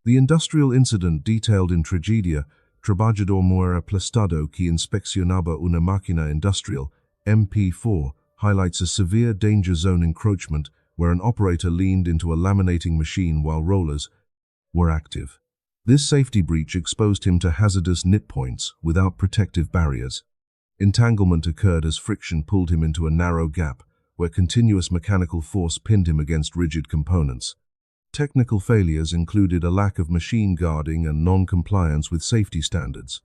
The industrial incident detailed in Tragedia, Trabajador muere aplastado que inspeccionaba una máquina industrial, MP4, highlights a severe danger zone encroachment where an operator leaned into a laminating machine while rollers were active. This safety breach exposed him to hazardous nit points without protective barriers. Entanglement occurred as friction pulled him into a narrow gap where continuous mechanical force pinned him against rigid components. Technical failures included a lack of machine guarding and non-compliance with safety standards.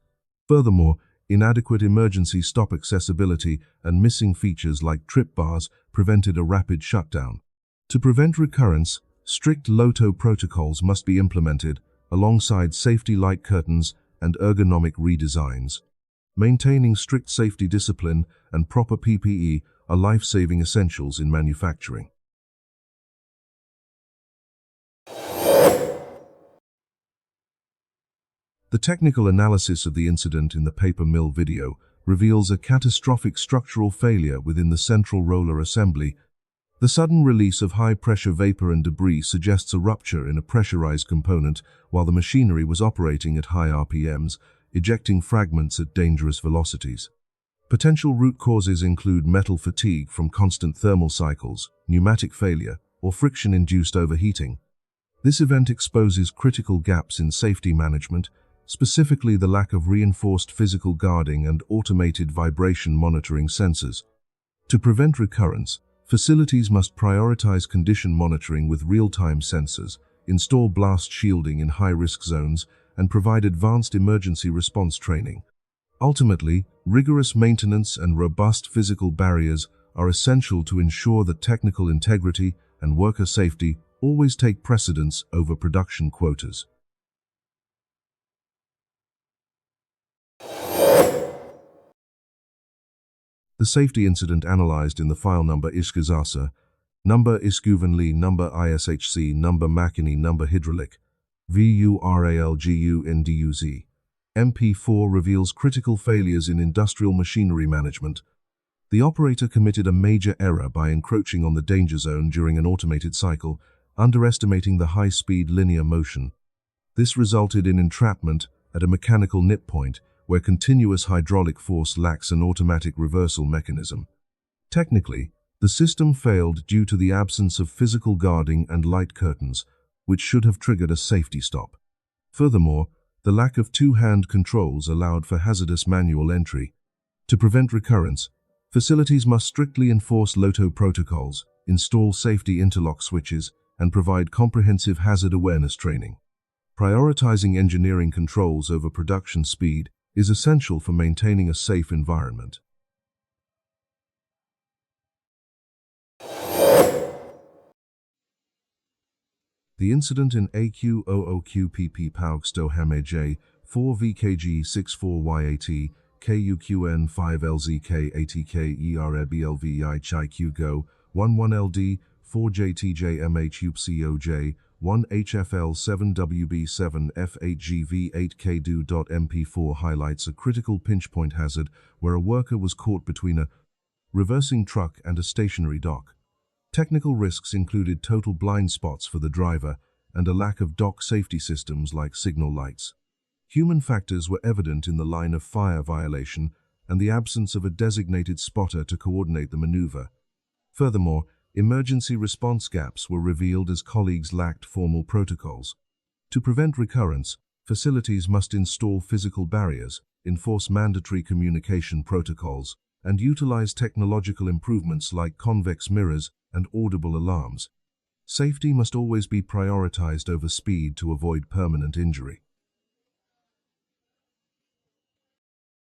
Furthermore, inadequate emergency stop accessibility and missing features like trip bars prevented a rapid shutdown. To prevent recurrence, strict LOTO protocols must be implemented alongside safety light curtains and ergonomic redesigns. Maintaining strict safety discipline and proper PPE are life-saving essentials in manufacturing. The technical analysis of the incident in the paper mill video reveals a catastrophic structural failure within the central roller assembly. The sudden release of high-pressure vapor and debris suggests a rupture in a pressurized component while the machinery was operating at high RPMs, ejecting fragments at dangerous velocities. Potential root causes include metal fatigue from constant thermal cycles, pneumatic failure, or friction-induced overheating. This event exposes critical gaps in safety management, specifically the lack of reinforced physical guarding and automated vibration monitoring sensors. To prevent recurrence, facilities must prioritize condition monitoring with real-time sensors, install blast shielding in high-risk zones, and provide advanced emergency response training. Ultimately, rigorous maintenance and robust physical barriers are essential to ensure that technical integrity and worker safety always take precedence over production quotas. The safety incident analyzed in the file number Ishkazasa, number Iskuvenli, number ISHC, number Makini, number Hydraulic, VURALGUNDUZ. MP4 reveals critical failures in industrial machinery management. The operator committed a major error by encroaching on the danger zone during an automated cycle, underestimating the high-speed linear motion. This resulted in entrapment at a mechanical nip point, where continuous hydraulic force lacks an automatic reversal mechanism. Technically, the system failed due to the absence of physical guarding and light curtains, which should have triggered a safety stop. Furthermore, the lack of two-hand controls allowed for hazardous manual entry. To prevent recurrence, facilities must strictly enforce LOTO protocols, install safety interlock switches, and provide comprehensive hazard awareness training. Prioritizing engineering controls over production speed is essential for maintaining a safe environment. The incident in AQ00QPP Paugsto Hamej 4VKG64YAT KUQN 5LZK ATK Chai Go 11LD 4JTJMHUPCOJ 1HFL7WB7F8GV8KDO.MP4 highlights a critical pinch point hazard where a worker was caught between a reversing truck and a stationary dock. Technical risks included total blind spots for the driver and a lack of dock safety systems like signal lights. Human factors were evident in the line of fire violation and the absence of a designated spotter to coordinate the maneuver. Furthermore, emergency response gaps were revealed as colleagues lacked formal protocols. To prevent recurrence, facilities must install physical barriers, enforce mandatory communication protocols, and utilize technological improvements like convex mirrors and audible alarms. Safety must always be prioritized over speed to avoid permanent injury.